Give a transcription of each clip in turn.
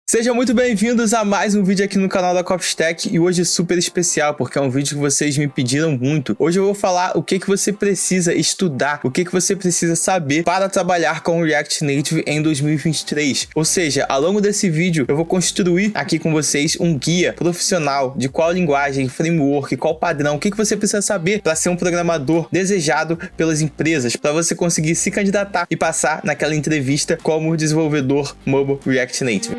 Sejam muito bem-vindos a mais um vídeo aqui no canal da CoffeeStack e hoje é super especial porque é um vídeo que vocês me pediram muito. Hoje eu vou falar o que você precisa estudar, o que você precisa saber para trabalhar com o React Native em 2023. Ou seja, ao longo desse vídeo eu vou construir aqui com vocês um guia profissional de qual linguagem, framework, qual padrão, o que você precisa saber para ser um programador desejado pelas empresas, para você conseguir se candidatar e passar naquela entrevista como desenvolvedor mobile React Native.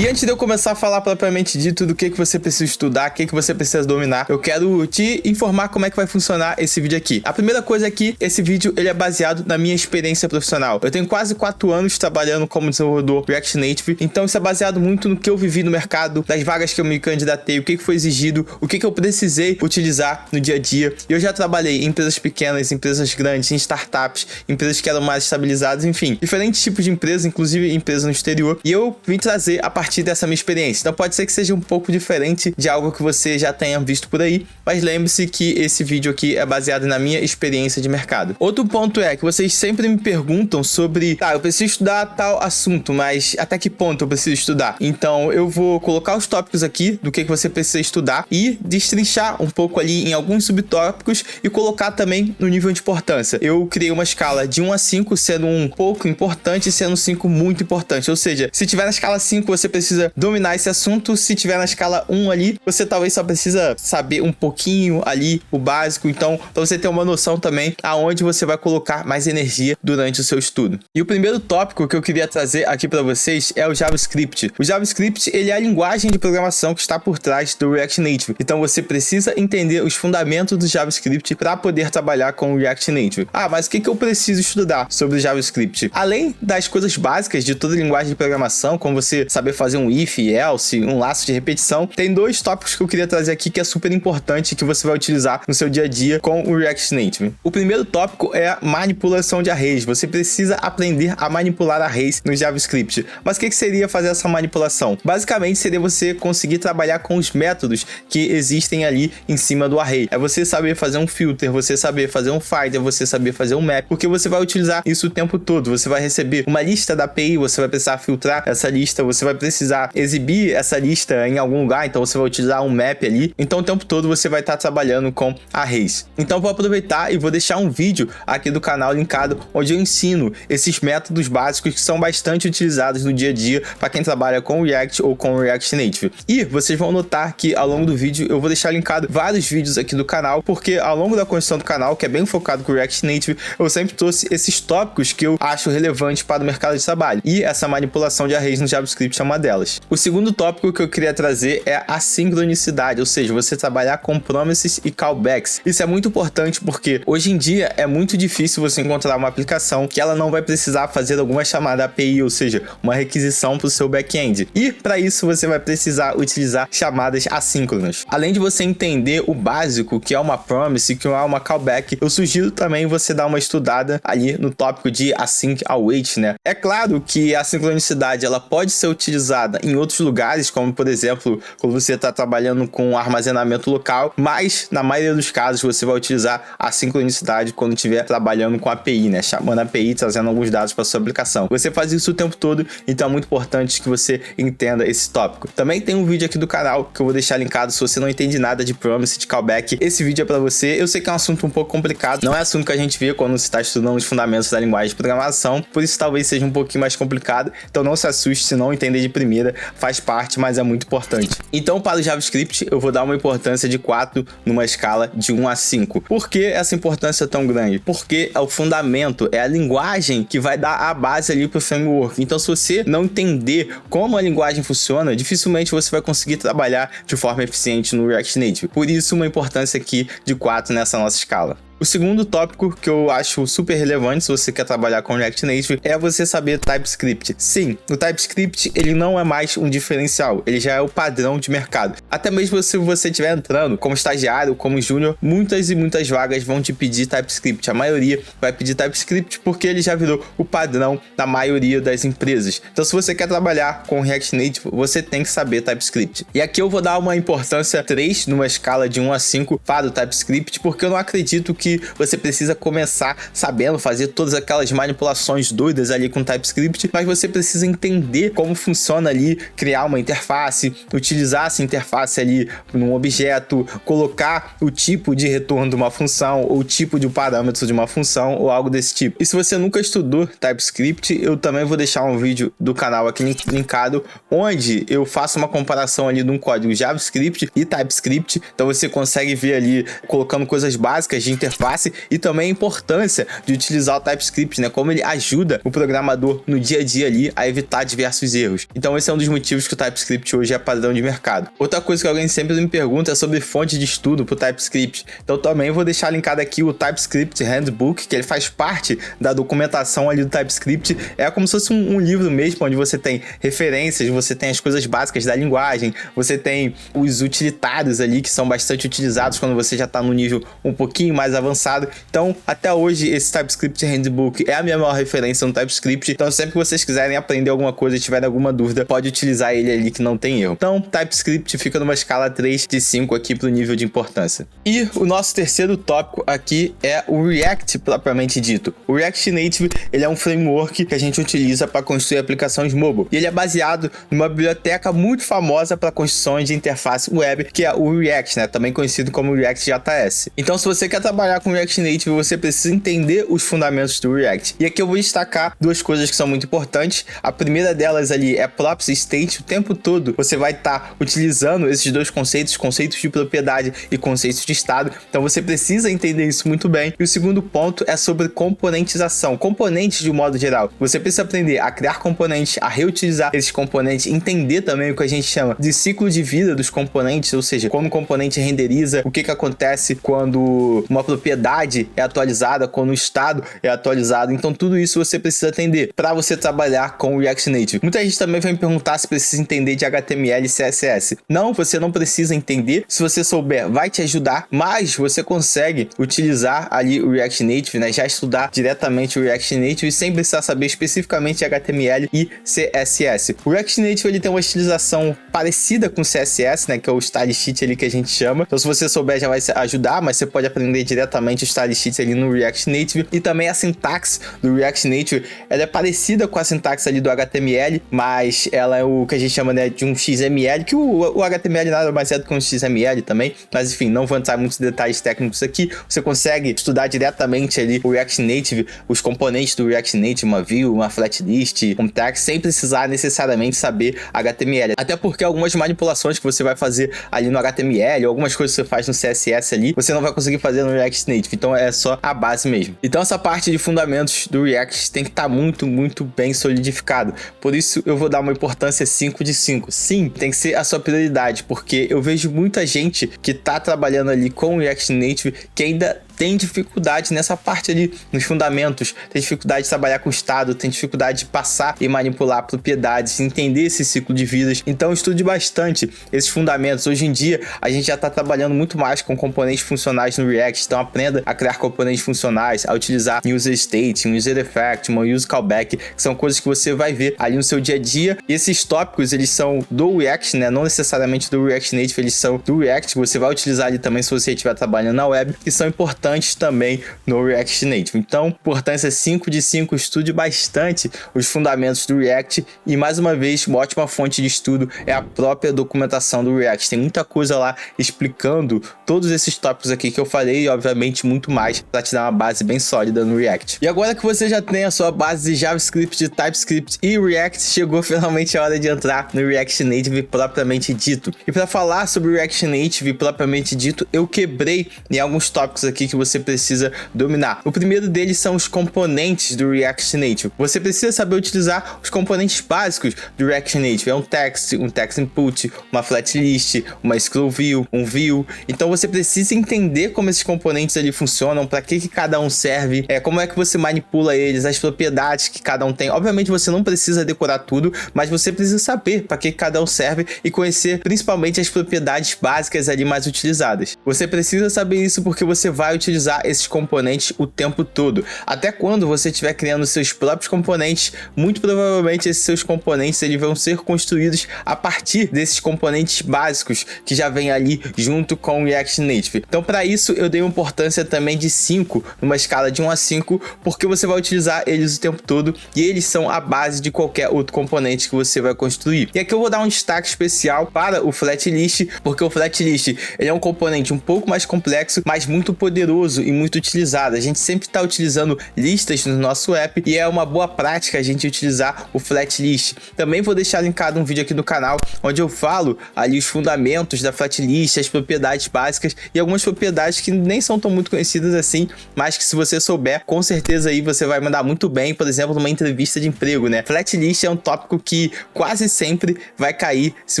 E antes de eu começar a falar propriamente dito do que você precisa estudar, o que você precisa dominar, eu quero te informar como é que vai funcionar esse vídeo aqui. A primeira coisa é que esse vídeo ele é baseado na minha experiência profissional. Eu tenho quase 4 anos trabalhando como desenvolvedor React Native, então isso é baseado muito no que eu vivi no mercado, das vagas que eu me candidatei, o que foi exigido, o que eu precisei utilizar no dia a dia. Eu já trabalhei em empresas pequenas, empresas grandes, em startups, empresas que eram mais estabilizadas, enfim, diferentes tipos de empresas, inclusive empresas no exterior, e eu vim trazer a partir dessa minha experiência. Então pode ser que seja um pouco diferente de algo que você já tenha visto por aí, mas lembre-se que esse vídeo aqui é baseado na minha experiência de mercado. Outro ponto é que vocês sempre me perguntam sobre, eu preciso estudar tal assunto, mas até que ponto eu preciso estudar? Então eu vou colocar os tópicos aqui do que você precisa estudar e destrinchar um pouco ali em alguns subtópicos e colocar também no nível de importância. Eu criei uma escala de 1 a 5, sendo um pouco importante e sendo 5 muito importante. Ou seja, se tiver na escala 5, você precisa dominar esse assunto. Se tiver na escala 1 ali, você talvez só precisa saber um pouquinho ali, o básico. Então, para você ter uma noção também aonde você vai colocar mais energia durante o seu estudo. E o primeiro tópico que eu queria trazer aqui para vocês é o JavaScript. O JavaScript, ele é a linguagem de programação que está por trás do React Native. Então, você precisa entender os fundamentos do JavaScript para poder trabalhar com o React Native. Mas o que eu preciso estudar sobre o JavaScript? Além das coisas básicas de toda linguagem de programação, como você saber fazer um if, else, um laço de repetição, tem 2 tópicos que eu queria trazer aqui que é super importante que você vai utilizar no seu dia a dia com o React Native. O primeiro tópico é a manipulação de arrays. Você precisa aprender a manipular arrays no JavaScript. Mas o que seria fazer essa manipulação? Basicamente seria você conseguir trabalhar com os métodos que existem ali em cima do array. É você saber fazer um filter, você saber fazer um finder, você saber fazer um map, porque você vai utilizar isso o tempo todo. Você vai receber uma lista da API, você vai precisar filtrar essa lista, você vai precisar exibir essa lista em algum lugar, então você vai utilizar um map ali. Então o tempo todo você vai estar trabalhando com arrays. Então vou aproveitar e vou deixar um vídeo aqui do canal linkado, onde eu ensino esses métodos básicos que são bastante utilizados no dia a dia para quem trabalha com React ou com React Native. E vocês vão notar que ao longo do vídeo eu vou deixar linkado vários vídeos aqui do canal, porque ao longo da construção do canal, que é bem focado com React Native, eu sempre trouxe esses tópicos que eu acho relevantes para o mercado de trabalho. E essa manipulação de arrays no JavaScript é uma delas. O segundo tópico que eu queria trazer é a sincronicidade, ou seja, você trabalhar com promises e callbacks. Isso é muito importante porque hoje em dia é muito difícil você encontrar uma aplicação que ela não vai precisar fazer alguma chamada API, ou seja, uma requisição para o seu back-end. E para isso você vai precisar utilizar chamadas assíncronas. Além de você entender o básico, que é uma promise, que é uma callback, eu sugiro também você dar uma estudada ali no tópico de async await, né? É claro que a sincronicidade ela pode ser utilizada em outros lugares, como por exemplo, quando você está trabalhando com armazenamento local, mas na maioria dos casos você vai utilizar a sincronicidade quando estiver trabalhando com a API, né? Chamando a API, trazendo alguns dados para sua aplicação. Você faz isso o tempo todo, então é muito importante que você entenda esse tópico. Também tem um vídeo aqui do canal que eu vou deixar linkado se você não entende nada de promise, de callback. Esse vídeo é para você. Eu sei que é um assunto um pouco complicado, não é assunto que a gente vê quando você está estudando os fundamentos da linguagem de programação, por isso talvez seja um pouquinho mais complicado, então não se assuste se não entender de primeira, faz parte, mas é muito importante. Então, para o JavaScript, eu vou dar uma importância de 4 numa escala de 1 a 5. Por que essa importância tão grande? Porque é o fundamento, é a linguagem que vai dar a base ali para o framework. Então, se você não entender como a linguagem funciona, dificilmente você vai conseguir trabalhar de forma eficiente no React Native. Por isso, uma importância aqui de 4 nessa nossa escala. O segundo tópico que eu acho super relevante se você quer trabalhar com React Native é você saber TypeScript. Sim, o TypeScript ele não é mais um diferencial, ele já é o padrão de mercado. Até mesmo se você estiver entrando como estagiário, como júnior, muitas e muitas vagas vão te pedir TypeScript. A maioria vai pedir TypeScript porque ele já virou o padrão da maioria das empresas. Então se você quer trabalhar com React Native, você tem que saber TypeScript. E aqui eu vou dar uma importância 3 numa escala de 1 a 5 para o TypeScript, porque eu não acredito que que você precisa começar sabendo fazer todas aquelas manipulações doidas ali com TypeScript, mas você precisa entender como funciona ali, criar uma interface, utilizar essa interface ali num objeto, colocar o tipo de retorno de uma função, ou o tipo de parâmetro de uma função, ou algo desse tipo. E se você nunca estudou TypeScript, eu também vou deixar um vídeo do canal aqui linkado, onde eu faço uma comparação ali de um código JavaScript e TypeScript, então você consegue ver ali, colocando coisas básicas de interface, e também a importância de utilizar o TypeScript, né? Como ele ajuda o programador no dia a dia ali a evitar diversos erros. Então esse é um dos motivos que o TypeScript hoje é padrão de mercado. Outra coisa que alguém sempre me pergunta é sobre fonte de estudo para o TypeScript. Então também vou deixar linkado aqui o TypeScript Handbook, que ele faz parte da documentação ali do TypeScript. É como se fosse um livro mesmo, onde você tem referências, você tem as coisas básicas da linguagem, você tem os utilitários ali, que são bastante utilizados quando você já está no nível um pouquinho mais avançado. Então, até hoje, esse TypeScript Handbook é a minha maior referência no TypeScript. Então, sempre que vocês quiserem aprender alguma coisa e tiverem alguma dúvida, pode utilizar ele ali que não tem erro. Então, TypeScript fica numa escala 3 de 5 aqui para o nível de importância. E o nosso terceiro tópico aqui é o React propriamente dito. O React Native, ele é um framework que a gente utiliza para construir aplicações mobile. E ele é baseado numa biblioteca muito famosa para construção de interface web, que é o React, né? Também conhecido como React.js. Então, se você quer trabalhar com React Native, você precisa entender os fundamentos do React. E aqui eu vou destacar duas coisas que são muito importantes. A primeira delas ali é props state. O tempo todo você vai estar utilizando esses dois conceitos de propriedade e conceitos de estado. Então você precisa entender isso muito bem. E o segundo ponto é sobre componentização. Componentes de um modo geral. Você precisa aprender a criar componentes, a reutilizar esses componentes, entender também o que a gente chama de ciclo de vida dos componentes, ou seja, como o componente renderiza, o que acontece quando uma propriedade é atualizada, quando o estado é atualizado. Então tudo isso você precisa entender para você trabalhar com o React Native. Muita gente também vai me perguntar se precisa entender de HTML e CSS. Não, você não precisa entender. Se você souber, vai te ajudar, mas você consegue utilizar ali o React Native, né? Já estudar diretamente o React Native sem precisar saber especificamente de HTML e CSS. O React Native ele tem uma estilização parecida com o CSS, né? Que é o style sheet ali que a gente chama. Então se você souber já vai ajudar, mas você pode aprender diretamente o style sheet ali no React Native. E também a sintaxe do React Native, ela é parecida com a sintaxe ali do HTML, mas ela é o que a gente chama, né, de um XML, que o HTML nada mais é do que um XML também, mas enfim, não vou entrar em muitos detalhes técnicos aqui. Você consegue estudar diretamente ali o React Native, os componentes do React Native, uma view, uma flat list, um tag, sem precisar necessariamente saber HTML. Até porque algumas manipulações que você vai fazer ali no HTML, algumas coisas que você faz no CSS ali, você não vai conseguir fazer no React Native, então é só a base mesmo. Então essa parte de fundamentos do React tem que estar muito bem solidificado. Por isso eu vou dar uma importância 5 de 5. Sim, tem que ser a sua prioridade, porque eu vejo muita gente que tá trabalhando ali com o React Native que ainda tem dificuldade nessa parte ali, nos fundamentos, tem dificuldade de trabalhar com estado, tem dificuldade de passar e manipular propriedades, entender esse ciclo de vidas. Então estude bastante esses fundamentos. Hoje em dia a gente já está trabalhando muito mais com componentes funcionais no React, então aprenda a criar componentes funcionais, a utilizar um user state, um user effect, uma use callback, que são coisas que você vai ver ali no seu dia a dia. E esses tópicos, eles são do React, né? Não necessariamente do React Native, eles são do React, você vai utilizar ali também se você estiver trabalhando na web, que são importantes também no React Native. Então, importância 5 de 5, estude bastante os fundamentos do React e, mais uma vez, uma ótima fonte de estudo é a própria documentação do React. Tem muita coisa lá explicando todos esses tópicos aqui que eu falei e, obviamente, muito mais para te dar uma base bem sólida no React. E agora que você já tem a sua base de JavaScript, de TypeScript e React, chegou finalmente a hora de entrar no React Native propriamente dito. E para falar sobre o React Native propriamente dito, eu quebrei em alguns tópicos aqui que você precisa dominar. O primeiro deles são os componentes do React Native. Você precisa saber utilizar os componentes básicos do React Native. É um text input, uma flat list, uma scroll view, um view. Então você precisa entender como esses componentes ali funcionam, para que cada um serve, como é que você manipula eles, as propriedades que cada um tem. Obviamente você não precisa decorar tudo, mas você precisa saber para que cada um serve e conhecer principalmente as propriedades básicas ali mais utilizadas. Você precisa saber isso porque você vai utilizar utilizar esses componentes o tempo todo. Até quando você estiver criando seus próprios componentes, muito provavelmente esses seus componentes eles vão ser construídos a partir desses componentes básicos que já vem ali junto com o React Native. Então, para isso, eu dei uma importância também de 5, numa escala de 1 a 5, porque você vai utilizar eles o tempo todo e eles são a base de qualquer outro componente que você vai construir. E aqui eu vou dar um destaque especial para o Flatlist, porque o Flatlist ele é um componente um pouco mais complexo, mas muito poderoso e muito utilizado. A gente sempre está utilizando listas no nosso app e é uma boa prática a gente utilizar o Flatlist. Também vou deixar linkado um vídeo aqui no canal onde eu falo ali os fundamentos da Flatlist, as propriedades básicas e algumas propriedades que nem são tão muito conhecidas assim, mas que se você souber, com certeza aí você vai mandar muito bem, por exemplo, numa entrevista de emprego, né? Flatlist é um tópico que quase sempre vai cair se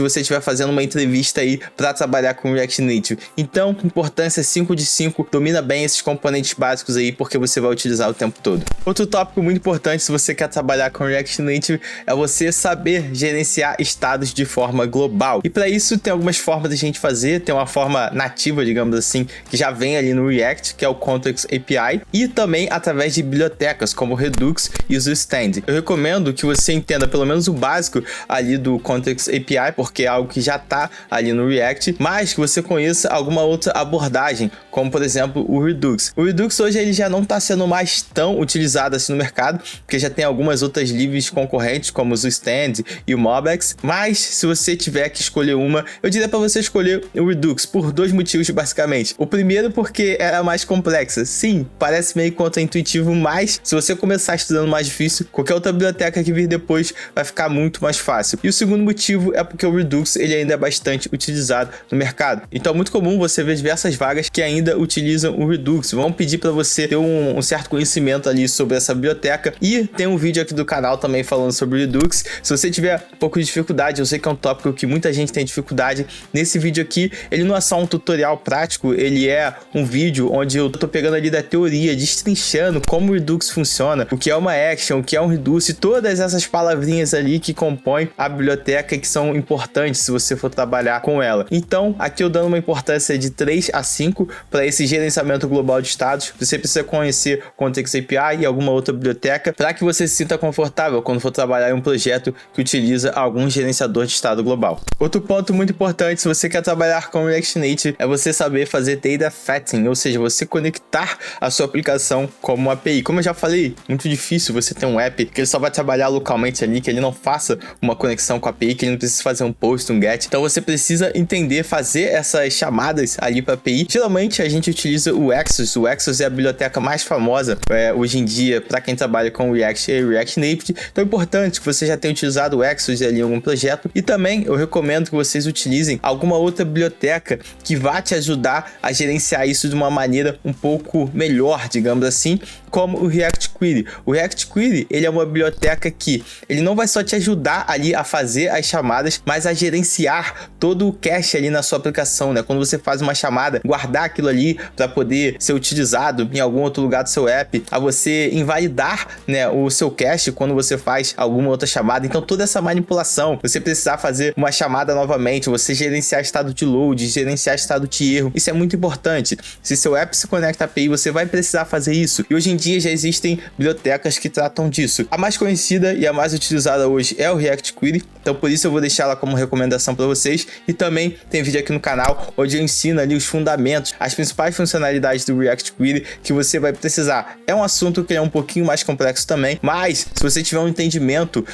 você estiver fazendo uma entrevista aí para trabalhar com React Native. Então, importância 5 de 5, domina bem esses componentes básicos aí, porque você vai utilizar o tempo todo. Outro tópico muito importante se você quer trabalhar com React Native é você saber gerenciar estados de forma global. E para isso tem algumas formas de a gente fazer, tem uma forma nativa, digamos assim, que já vem ali no React, que é o Context API, e também através de bibliotecas como o Redux e o Stand. Eu recomendo que você entenda pelo menos o básico ali do Context API, porque é algo que já está ali no React, mas que você conheça alguma outra abordagem, como por exemplo o Redux. O Redux hoje ele já não está sendo mais tão utilizado assim no mercado, porque já tem algumas outras livres concorrentes, como o Stand e o Mobex, mas se você tiver que escolher uma, eu diria para você escolher o Redux, por dois motivos basicamente. O primeiro porque era mais complexa. Sim, parece meio contra-intuitivo, mas se você começar estudando mais difícil, qualquer outra biblioteca que vir depois vai ficar muito mais fácil. E o segundo motivo é porque o Redux ele ainda é bastante utilizado no mercado. Então é muito comum você ver diversas vagas que ainda utilizam o Redux. Vão pedir para você ter um certo conhecimento ali sobre essa biblioteca, e tem um vídeo aqui do canal também falando sobre o Redux. Se você tiver um pouco de dificuldade, eu sei que é um tópico que muita gente tem dificuldade, nesse vídeo aqui ele não é só um tutorial prático, ele é um vídeo onde eu tô pegando ali da teoria, destrinchando como o Redux funciona, o que é uma action, o que é um reduce, todas essas palavrinhas ali que compõem a biblioteca e que são importantes se você for trabalhar com ela. Então, aqui eu dando uma importância de 3 a 5 para esse gerenciamento global de estados. Você precisa conhecer o Context API e alguma outra biblioteca para que você se sinta confortável quando for trabalhar em um projeto que utiliza algum gerenciador de estado global. Outro ponto muito importante se você quer trabalhar com React Native é você saber fazer data fetching, ou seja, você conectar a sua aplicação como uma API. Como eu já falei, muito difícil você ter um app que ele só vai trabalhar localmente ali, que ele não faça uma conexão com a API, que ele não precisa fazer um post, um get. Então você precisa entender, fazer essas chamadas ali para a API. Geralmente a gente utiliza o Exos. O Exos é a biblioteca mais famosa hoje em dia para quem trabalha com React e React Native. Então é importante que você já tenha utilizado o Exos ali em algum projeto, e também eu recomendo que vocês utilizem alguma outra biblioteca que vá te ajudar a gerenciar isso de uma maneira um pouco melhor, digamos assim, como o React Query. O React Query ele é uma biblioteca que ele não vai só te ajudar ali a fazer as chamadas, mas a gerenciar todo o cache ali na sua aplicação, né? Quando você faz uma chamada, guardar aquilo ali para poder ser utilizado em algum outro lugar do seu app, a você invalidar, né, o seu cache quando você faz alguma outra chamada. Então toda essa manipulação, você precisar fazer uma chamada novamente, você gerenciar estado de load, gerenciar estado de erro, isso é muito importante. Se seu app se conecta à API, você vai precisar fazer isso. E hoje em dia já existem bibliotecas que tratam disso. A mais conhecida e a mais utilizada hoje é o React Query, então por isso eu vou deixar ela como recomendação para vocês. E também tem vídeo aqui no canal onde eu ensino ali os fundamentos, as principais funcionalidades do React Query que você vai precisar. É um assunto que é um pouquinho mais complexo também, mas se você tiver um entendimento,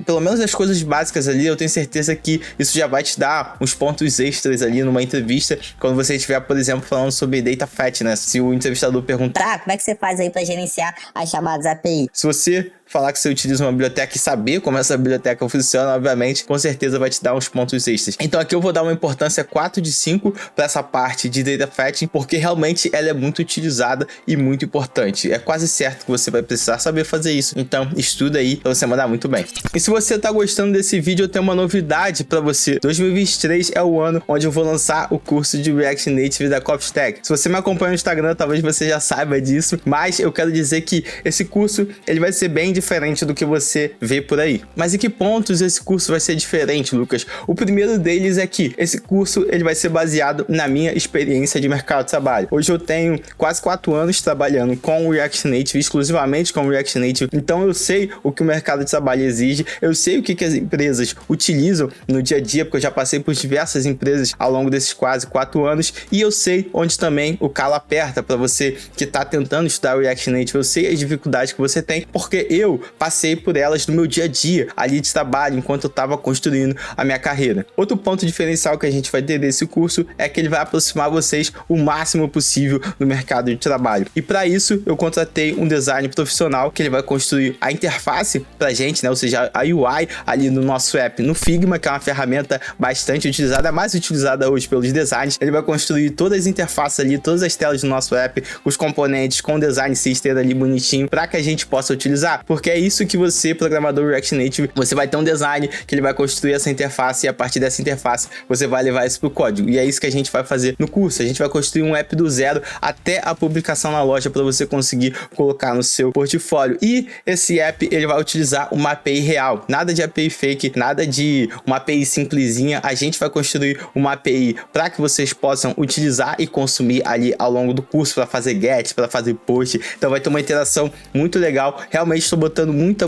pelo menos das coisas básicas ali, eu tenho certeza que isso já vai te dar uns pontos extras ali numa entrevista, quando você estiver, por exemplo, falando sobre data fetch, né? Se o entrevistador perguntar, como é que você faz aí para gerenciar as chamadas API? Se você falar que você utiliza uma biblioteca e saber como essa biblioteca funciona, obviamente, com certeza vai te dar uns pontos extras. Então aqui eu vou dar uma importância 4 de 5 para essa parte de data fetching, porque realmente ela é muito utilizada e muito importante. É quase certo que você vai precisar saber fazer isso. Então estuda aí para você mandar muito bem. E se você tá gostando desse vídeo, eu tenho uma novidade para você. 2023 é o ano onde eu vou lançar o curso de React Native da CopyStack. Se você me acompanha no Instagram, talvez você já saiba disso, mas eu quero dizer que esse curso ele vai ser bem diferente do que você vê por aí. Mas em que pontos esse curso vai ser diferente, Lucas? O primeiro deles é que esse curso ele vai ser baseado na minha experiência de mercado de trabalho. Hoje eu tenho quase 4 anos trabalhando com o React Native, exclusivamente com o React Native, então eu sei o que o mercado de trabalho exige, eu sei o que as empresas utilizam no dia a dia, porque eu já passei por diversas empresas ao longo desses quase 4 anos, e eu sei onde também o calo aperta para você que está tentando estudar o React Native. Eu sei as dificuldades que você tem, porque eu passei por elas no meu dia a dia ali de trabalho, enquanto eu estava construindo a minha carreira. Outro ponto diferencial que a gente vai ter desse curso é que ele vai aproximar vocês o máximo possível do mercado de trabalho. E para isso eu contratei um design profissional que ele vai construir a interface pra gente, né? Ou seja, a UI ali no nosso app no Figma, que é uma ferramenta bastante utilizada, mais utilizada hoje pelos designers. Ele vai construir todas as interfaces ali, todas as telas do nosso app, os componentes com o design system ali bonitinho para que a gente possa utilizar, porque é isso que você, programador React Native, você vai ter um design que ele vai construir essa interface, e a partir dessa interface você vai levar isso pro código, e é isso que a gente vai fazer no curso. A gente vai construir um app do zero até a publicação na loja para você conseguir colocar no seu portfólio. E esse app ele vai utilizar uma API real, nada de API fake, nada de uma API simplesinha. A gente vai construir uma API para que vocês possam utilizar e consumir ali ao longo do curso, para fazer get, para fazer post. Então vai ter uma interação muito legal. Realmente estou botando muita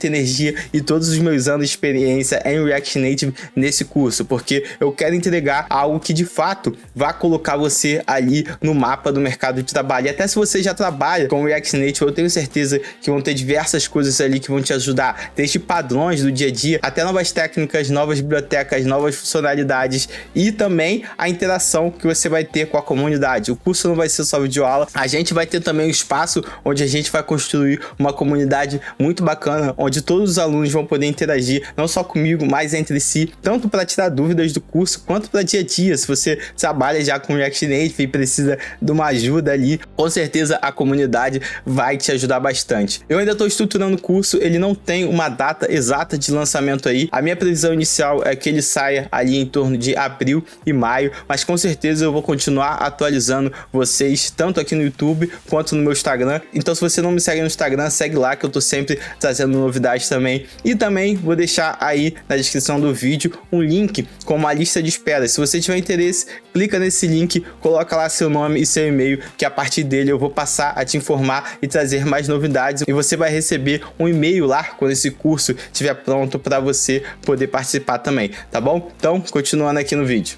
energia e todos os meus anos de experiência em React Native nesse curso, porque eu quero entregar algo que de fato vai colocar você ali no mapa do mercado de trabalho. E até se você já trabalha com React Native, eu tenho certeza que vão ter diversas coisas ali que vão te ajudar, desde padrões do dia a dia até novas técnicas, novas bibliotecas, novas funcionalidades e também a interação que você vai ter com a comunidade. O curso não vai ser só videoaula, a gente vai ter também um espaço onde a gente vai construir uma comunidade muito bacana, onde todos os alunos vão poder interagir, não só comigo, mas entre si, tanto para tirar dúvidas do curso, quanto para dia a dia. Se você trabalha já com React Native e precisa de uma ajuda ali, com certeza a comunidade vai te ajudar bastante. Eu ainda estou estruturando o curso, ele não tem uma data exata de lançamento aí. A minha previsão inicial é que ele saia ali em torno de abril e maio, mas com certeza eu vou continuar atualizando vocês, tanto aqui no YouTube quanto no meu Instagram. Então se você não me segue no Instagram, segue lá que eu tô sempre trazendo novidades também. E também vou deixar aí na descrição do vídeo um link com uma lista de espera. Se você tiver interesse, clica nesse link, coloca lá seu nome e seu e-mail, que a partir dele eu vou passar a te informar e trazer mais novidades, e você vai receber um e-mail lá quando esse curso estiver pronto para você poder participar também, tá bom? Então, continuando aqui no vídeo.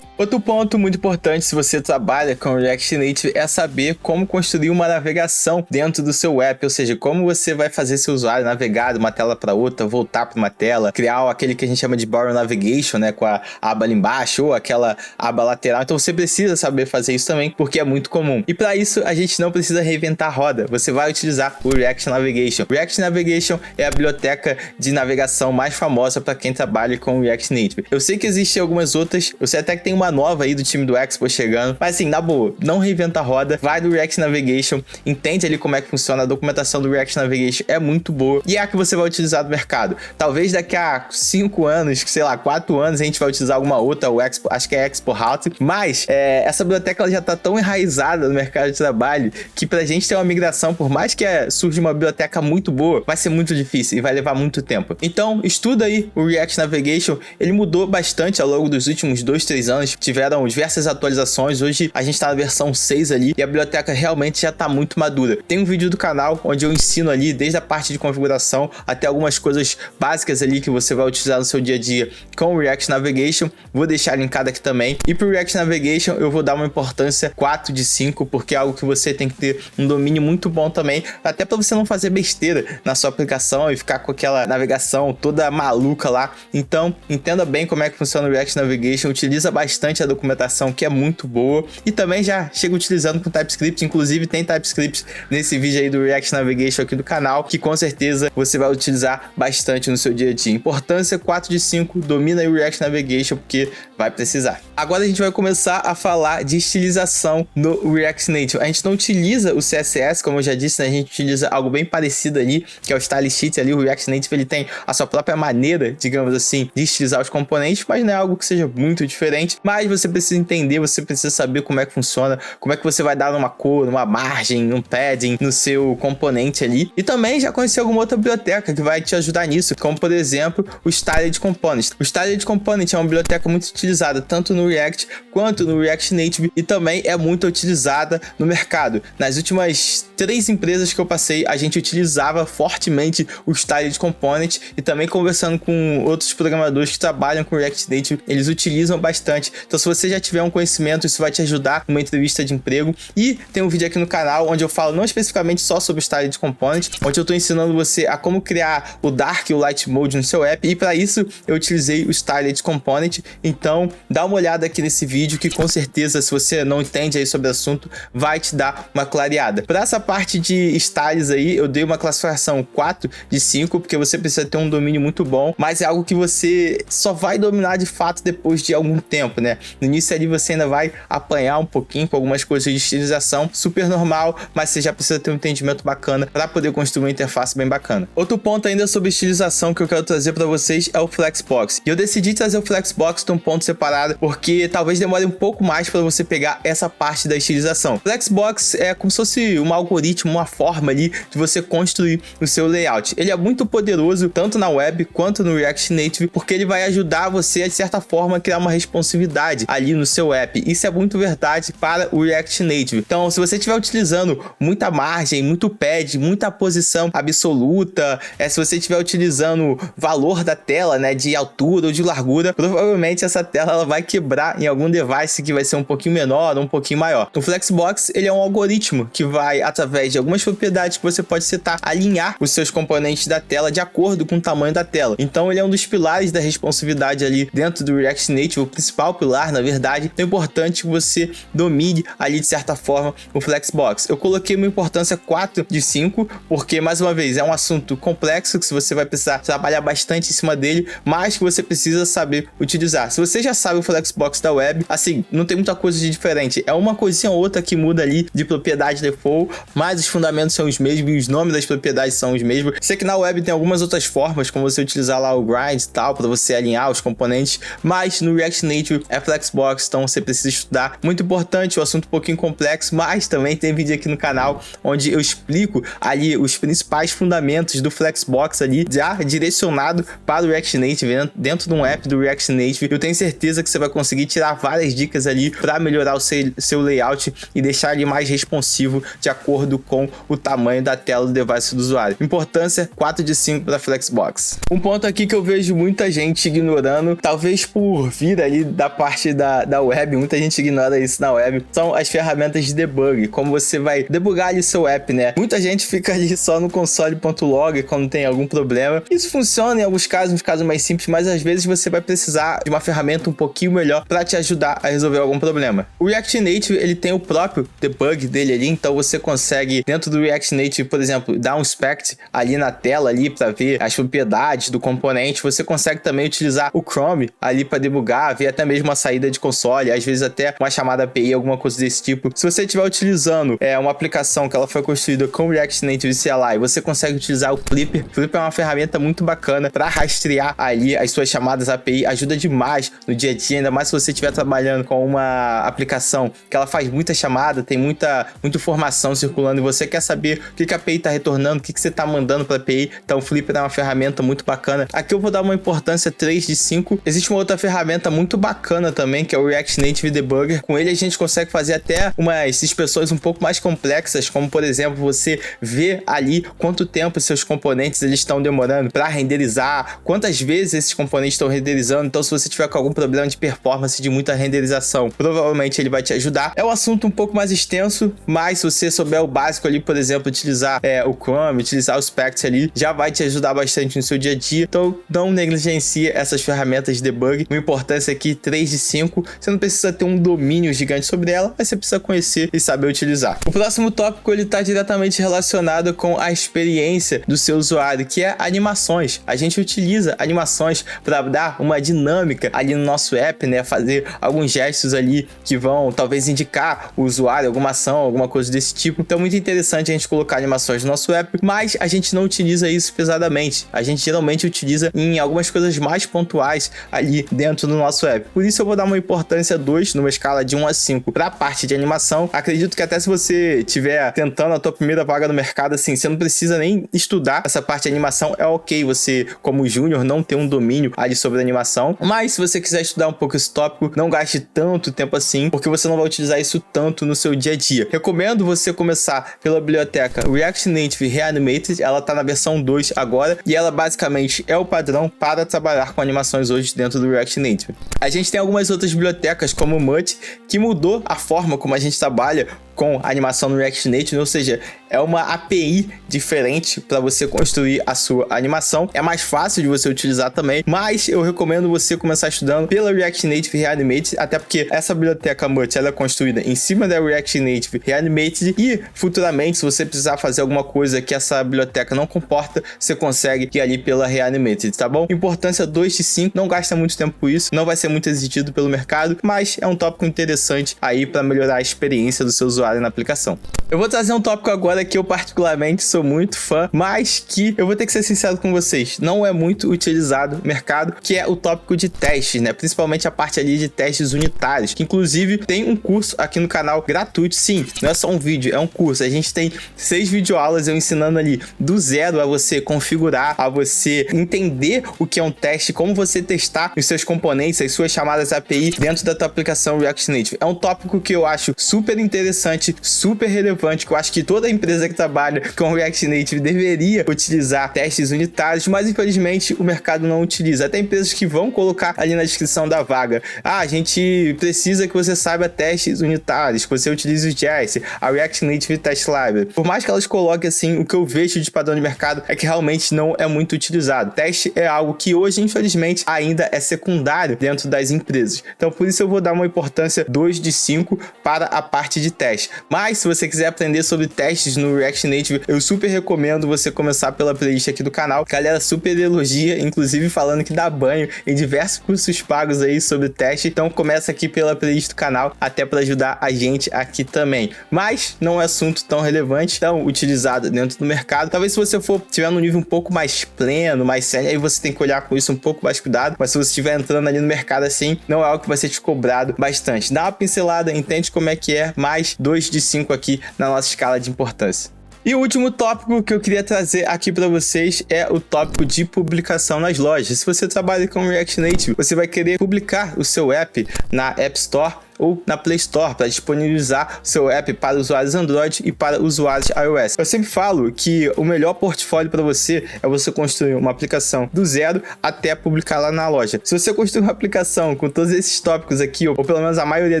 Outro ponto muito importante se você trabalha com React Native é saber como construir uma navegação dentro do seu app, ou seja, como você vai fazer seu usuário navegar de uma tela para outra, voltar para uma tela, criar aquele que a gente chama de Borrow Navigation, né, com a aba ali embaixo ou aquela aba lateral. Então você precisa saber fazer isso também, porque é muito comum. E para isso a gente não precisa reinventar a roda, você vai utilizar o React Navigation. O React Navigation é a biblioteca de navegação mais famosa para quem trabalha com React Native. Eu sei que existem algumas outras, eu sei até que tem uma nova aí do time do Expo chegando, mas assim, na boa, não reinventa a roda, vai do React Navigation, entende ali como é que funciona, a documentação do React Navigation é muito boa e é a que você vai utilizar no mercado. Talvez daqui a 5 anos, sei lá, 4 anos a gente vai utilizar alguma outra, o Expo, acho que é Expo Route, mas essa biblioteca ela já tá tão enraizada no mercado de trabalho que pra gente ter uma migração, por mais que surja uma biblioteca muito boa, vai ser muito difícil e vai levar muito tempo. Então, estuda aí o React Navigation, ele mudou bastante ao longo dos últimos 2-3 anos, tiveram diversas atualizações, hoje a gente tá na versão 6 ali e a biblioteca realmente já tá muito madura. Tem um vídeo do canal onde eu ensino ali desde a parte de configuração até algumas coisas básicas ali que você vai utilizar no seu dia a dia com o React Navigation, vou deixar linkado aqui também. E pro React Navigation eu vou dar uma importância 4 de 5, porque é algo que você tem que ter um domínio muito bom também, até para você não fazer besteira na sua aplicação e ficar com aquela navegação toda maluca lá. Então, entenda bem como é que funciona o React Navigation, utiliza bastante a documentação que é muito boa e também já chega utilizando com TypeScript, inclusive tem TypeScript nesse vídeo aí do React Navigation aqui do canal, que com certeza você vai utilizar bastante no seu dia a dia. Importância 4 de 5, domina aí o React Navigation porque vai precisar. Agora a gente vai começar a falar de estilização no React Native. A gente não utiliza o CSS, como eu já disse, né? A gente utiliza algo bem parecido ali, que é o Style Sheet ali. O React Native ele tem a sua própria maneira, digamos assim, de estilizar os componentes, mas não é algo que seja muito diferente. Mas mas você precisa entender, você precisa saber como é que funciona, como é que você vai dar numa cor, numa margem, num padding, no seu componente ali. E também já conhecer alguma outra biblioteca que vai te ajudar nisso, como por exemplo o Styled Component. O Styled Component é uma biblioteca muito utilizada tanto no React quanto no React Native e também é muito utilizada no mercado. Nas últimas 3 empresas que eu passei, a gente utilizava fortemente o Styled Component e também conversando com outros programadores que trabalham com React Native, eles utilizam bastante. Então se você já tiver um conhecimento, isso vai te ajudar numa entrevista de emprego. E tem um vídeo aqui no canal onde eu falo não especificamente só sobre o Styled Component, onde eu estou ensinando você a como criar o Dark e o Light Mode no seu app, e para isso eu utilizei o Styled Component. Então dá uma olhada aqui nesse vídeo que com certeza, se você não entende aí sobre o assunto, vai te dar uma clareada. Para essa parte de styles aí, eu dei uma classificação 4 de 5, porque você precisa ter um domínio muito bom, mas é algo que você só vai dominar de fato depois de algum tempo, né? No início ali você ainda vai apanhar um pouquinho com algumas coisas de estilização, super normal, mas você já precisa ter um entendimento bacana para poder construir uma interface bem bacana. Outro ponto ainda sobre estilização que eu quero trazer para vocês é o Flexbox. E eu decidi trazer o Flexbox de um ponto separado, porque talvez demore um pouco mais para você pegar essa parte da estilização. Flexbox é como se fosse um algoritmo, uma forma ali de você construir o seu layout. Ele é muito poderoso tanto na web quanto no React Native, porque ele vai ajudar você a, de certa forma, criar uma responsividade ali no seu app. Isso é muito verdade para o React Native. Então, se você estiver utilizando muita margem, muito pad, muita posição absoluta, se você estiver utilizando valor da tela, né, de altura ou de largura, provavelmente essa tela ela vai quebrar em algum device que vai ser um pouquinho menor ou um pouquinho maior. O Flexbox, ele é um algoritmo que vai, através de algumas propriedades que você pode setar, alinhar os seus componentes da tela de acordo com o tamanho da tela. Então, ele é um dos pilares da responsividade ali dentro do React Native, o principal pilar, na verdade. É importante que você domine ali, de certa forma, o Flexbox. Eu coloquei uma importância 4 de 5, porque, mais uma vez, é um assunto complexo, que você vai precisar trabalhar bastante em cima dele, mas que você precisa saber utilizar. Se você já sabe o Flexbox da web, assim, não tem muita coisa de diferente. É uma coisinha ou outra que muda ali de propriedade default, mas os fundamentos são os mesmos e os nomes das propriedades são os mesmos. Sei que na web tem algumas outras formas, como você utilizar lá o grind e tal, para você alinhar os componentes, mas no React Native é Flexbox, então você precisa estudar. Muito importante, o assunto um pouquinho complexo, mas também tem vídeo aqui no canal onde eu explico ali os principais fundamentos do Flexbox ali, já direcionado para o React Native, dentro de um app do React Native. Eu tenho certeza que você vai conseguir tirar várias dicas ali para melhorar o seu layout e deixar ele mais responsivo de acordo com o tamanho da tela do device do usuário. Importância 4 de 5 para Flexbox. Um ponto aqui que eu vejo muita gente ignorando, talvez por vir ali da parte da web, muita gente ignora isso na web, são as ferramentas de debug, como você vai debugar ali seu app, né? Muita gente fica ali só no console.log quando tem algum problema. Isso funciona em alguns casos mais simples, mas às vezes você vai precisar de uma ferramenta um pouquinho melhor para te ajudar a resolver algum problema. O React Native, ele tem o próprio debug dele ali, então você consegue, dentro do React Native, por exemplo, dar um inspect ali na tela ali para ver as propriedades do componente. Você consegue também utilizar o Chrome ali para debugar, ver até mesmo a saída de console, às vezes até uma chamada API, alguma coisa desse tipo. Se você estiver utilizando uma aplicação que ela foi construída com React Native CLI, você consegue utilizar o Flipper. O Flipper é uma ferramenta muito bacana para rastrear ali as suas chamadas API, ajuda demais no dia a dia, ainda mais se você estiver trabalhando com uma aplicação que ela faz muita chamada, tem muita informação circulando e você quer saber o que a API está retornando, o que você está mandando para a API. Então o Flipper é uma ferramenta muito bacana. Aqui eu vou dar uma importância 3 de 5. Existe uma outra ferramenta muito bacana também, que é o React Native Debugger. Com ele a gente consegue fazer até umas inspeções um pouco mais complexas, como por exemplo, você ver ali quanto tempo seus componentes eles estão demorando para renderizar, quantas vezes esses componentes estão renderizando. Então se você tiver com algum problema de performance de muita renderização, provavelmente ele vai te ajudar. É um assunto um pouco mais extenso, mas se você souber o básico ali, por exemplo, utilizar o Chrome, utilizar o Spect ali, já vai te ajudar bastante no seu dia a dia. Então não negligencie essas ferramentas de debug. Uma importância aqui 3 de 5. Você não precisa ter um domínio gigante sobre ela, mas você precisa conhecer e saber utilizar. O próximo tópico ele está diretamente relacionado com a experiência do seu usuário, que é animações. A gente utiliza animações para dar uma dinâmica ali no nosso app, né? Fazer alguns gestos ali que vão talvez indicar o usuário alguma ação, alguma coisa desse tipo. Então é muito interessante a gente colocar animações no nosso app, mas a gente não utiliza isso pesadamente. A gente geralmente utiliza em algumas coisas mais pontuais ali dentro do nosso app. Por isso isso eu vou dar uma importância 2 numa escala de 1 a 5 para a parte de animação. Acredito que até se você estiver tentando a tua primeira vaga no mercado, assim, você não precisa nem estudar essa parte de animação. É ok você, como júnior, não ter um domínio ali sobre animação, mas se você quiser estudar um pouco esse tópico, não gaste tanto tempo assim, porque você não vai utilizar isso tanto no seu dia a dia. Recomendo você começar pela biblioteca React Native Reanimated. Ela tá na versão 2 agora e ela basicamente é o padrão para trabalhar com animações hoje dentro do React Native. A gente tem algumas outras bibliotecas como o Mut, que mudou a forma como a gente trabalha com animação no React Native, ou seja, é uma API diferente para você construir a sua animação. É mais fácil de você utilizar também, mas eu recomendo você começar estudando pela React Native Reanimated, até porque essa biblioteca Mut, ela é construída em cima da React Native Reanimated e futuramente, se você precisar fazer alguma coisa que essa biblioteca não comporta, você consegue ir ali pela Reanimated, tá bom? Importância 2 de 5, não gasta muito tempo com isso, não vai ser muito exigido pelo mercado, mas é um tópico interessante aí para melhorar a experiência do seu usuário na aplicação. Eu vou trazer um tópico agora que eu particularmente sou muito fã, mas que eu vou ter que ser sincero com vocês, não é muito utilizado no mercado, que é o tópico de testes, né? Principalmente a parte ali de testes unitários, que inclusive tem um curso aqui no canal gratuito, sim, não é só um vídeo, é um curso. A gente tem 6 videoaulas eu ensinando ali do zero a você configurar, a você entender o que é um teste, como você testar os seus componentes, as suas chamadas API dentro da tua aplicação React Native. É um tópico que eu acho super interessante, super relevante, que eu acho que toda empresa que trabalha com React Native deveria utilizar testes unitários, mas infelizmente o mercado não utiliza. Até empresas que vão colocar ali na descrição da vaga: a gente precisa que você saiba testes unitários, que você utilize o JS, a React Native Test Library. Por mais que elas coloquem assim, o que eu vejo de padrão de mercado é que realmente não é muito utilizado. Teste é algo que hoje, infelizmente, ainda é secundário dentro das empresas. Então, por isso eu vou dar uma importância 2 de 5 para a parte de teste. Mas se você quiser aprender sobre testes no React Native, eu super recomendo você começar pela playlist aqui do canal. A galera super elogia, inclusive falando que dá banho em diversos cursos pagos aí sobre teste. Então começa aqui pela playlist do canal, até para ajudar a gente aqui também. Mas não é assunto tão relevante, tão utilizado dentro do mercado. Talvez se você tiver num nível um pouco mais pleno, mais sério, aí você tem que olhar com isso um pouco mais cuidado. Mas se você estiver entrando ali no mercado assim, não é algo que vai ser te cobrado bastante. Dá uma pincelada, entende como é que é, mais 2 de 5 aqui na nossa escala de importância. E o último tópico que eu queria trazer aqui para vocês é o tópico de publicação nas lojas. Se você trabalha com React Native, você vai querer publicar o seu app na App Store ou na Play Store para disponibilizar seu app para usuários Android e para usuários iOS. Eu sempre falo que o melhor portfólio para você é você construir uma aplicação do zero até publicar lá na loja. Se você construir uma aplicação com todos esses tópicos aqui, ou pelo menos a maioria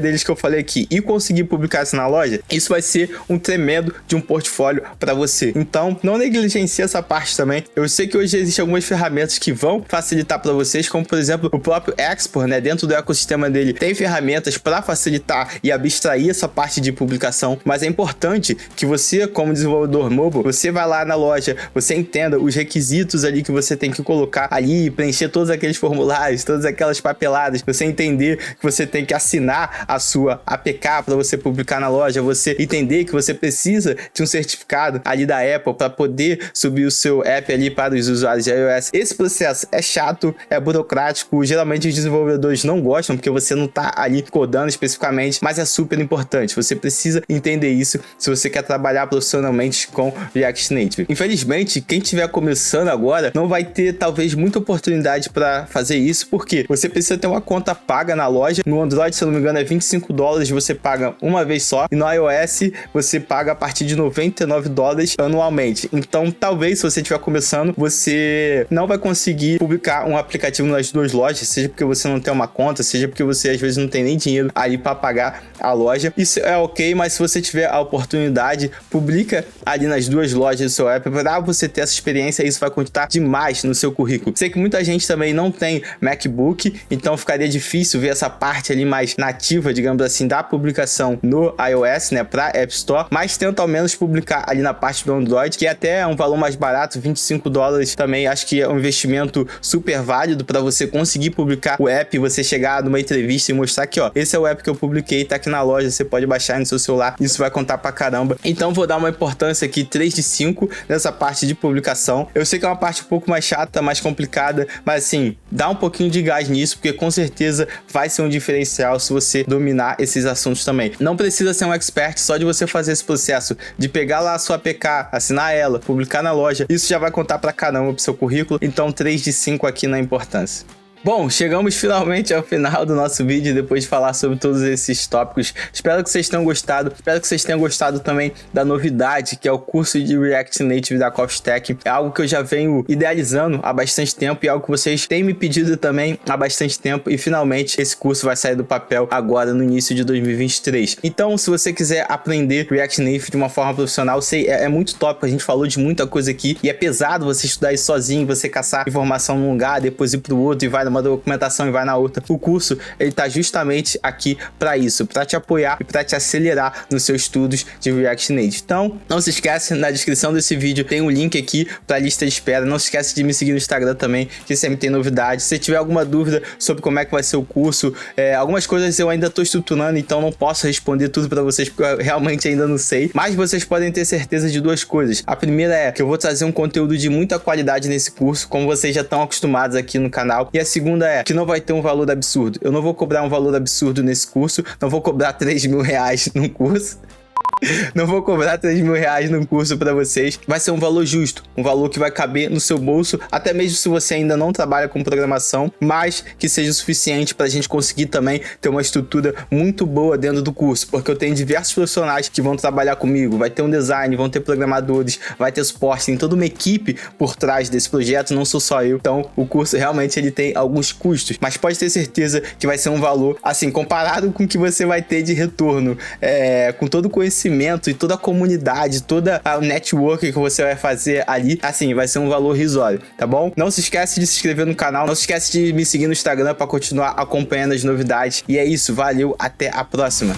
deles que eu falei aqui, e conseguir publicar isso na loja, isso vai ser um tremendo de um portfólio para você. Então, não negligencie essa parte também. Eu sei que hoje existem algumas ferramentas que vão facilitar para vocês, como por exemplo o próprio Export, né? Dentro do ecossistema dele tem ferramentas para facilitar e abstrair essa parte de publicação, mas é importante que você, como desenvolvedor mobile, você vá lá na loja, você entenda os requisitos ali que você tem que colocar ali, preencher todos aqueles formulários, todas aquelas papeladas, você entender que você tem que assinar a sua APK para você publicar na loja, você entender que você precisa de um certificado ali da Apple para poder subir o seu app ali para os usuários de iOS. Esse processo é chato, é burocrático, geralmente os desenvolvedores não gostam porque você não está ali codando especificamente, mas é super importante. Você precisa entender isso se você quer trabalhar profissionalmente com React Native. Infelizmente, quem estiver começando agora não vai ter talvez muita oportunidade para fazer isso, porque você precisa ter uma conta paga na loja. No Android, se eu não me engano, é $25, você paga uma vez só, e no iOS você paga a partir de $99 anualmente. Então, talvez se você estiver começando, você não vai conseguir publicar um aplicativo nas duas lojas, seja porque você não tem uma conta, seja porque você às vezes não tem nem dinheiro ali para pagar a loja. Isso é ok, mas se você tiver a oportunidade, publica ali nas duas lojas do seu app para você ter essa experiência. Isso vai contar demais no seu currículo. Sei que muita gente também não tem MacBook, então ficaria difícil ver essa parte ali mais nativa, digamos assim, da publicação no iOS, né, para App Store, mas tenta ao menos publicar ali na parte do Android, que é até um valor mais barato, $25 também. Acho que é um investimento super válido para você conseguir publicar o app, você chegar numa entrevista e mostrar que, ó, esse é o app PDF que eu publiquei tá aqui na loja, você pode baixar aí no seu celular, isso vai contar pra caramba. Então vou dar uma importância aqui 3 de 5 nessa parte de publicação. Eu sei que é uma parte um pouco mais chata, mais complicada, mas assim, dá um pouquinho de gás nisso, porque com certeza vai ser um diferencial se você dominar esses assuntos também. Não precisa ser um expert, só de você fazer esse processo de pegar lá a sua APK, assinar ela, publicar na loja, isso já vai contar pra caramba pro seu currículo. Então 3 de 5 aqui na importância. Bom, chegamos finalmente ao final do nosso vídeo, depois de falar sobre todos esses tópicos. Espero que vocês tenham gostado. Espero que vocês tenham gostado também da novidade, que é o curso de React Native da CoffeeStack. É algo que eu já venho idealizando há bastante tempo e algo que vocês têm me pedido também há bastante tempo. E finalmente esse curso vai sair do papel agora no início de 2023. Então, se você quiser aprender React Native de uma forma profissional, sei, é muito tópico, a gente falou de muita coisa aqui e é pesado você estudar isso sozinho, você caçar informação num lugar, depois ir pro outro e vai numa documentação e vai na outra. O curso, ele tá justamente aqui para isso, para te apoiar e para te acelerar nos seus estudos de React Native. Então, não se esquece, na descrição desse vídeo tem um link aqui para lista de espera. Não se esquece de me seguir no Instagram também, que sempre tem novidades. Se tiver alguma dúvida sobre como é que vai ser o curso, algumas coisas eu ainda tô estruturando, então não posso responder tudo para vocês, porque eu realmente ainda não sei. Mas vocês podem ter certeza de duas coisas. A primeira é que eu vou trazer um conteúdo de muita qualidade nesse curso, como vocês já estão acostumados aqui no canal. E a segunda é que não vai ter um valor absurdo. Eu não vou cobrar um valor absurdo nesse curso, não vou cobrar 3 mil reais num curso. Não vou cobrar 3 mil reais num curso para vocês. Vai ser um valor justo, um valor que vai caber no seu bolso, até mesmo se você ainda não trabalha com programação, mas que seja o suficiente para a gente conseguir também ter uma estrutura muito boa dentro do curso, porque eu tenho diversos profissionais que vão trabalhar comigo, vai ter um design, vão ter programadores, vai ter suporte, tem toda uma equipe por trás desse projeto, não sou só eu. Então o curso realmente ele tem alguns custos, mas pode ter certeza que vai ser um valor, assim, comparado com o que você vai ter de retorno, com todo o conhecimento e toda a comunidade, toda a network que você vai fazer ali, assim, vai ser um valor risório, tá bom? Não se esquece de se inscrever no canal, não se esquece de me seguir no Instagram para continuar acompanhando as novidades. E é isso, valeu, até a próxima!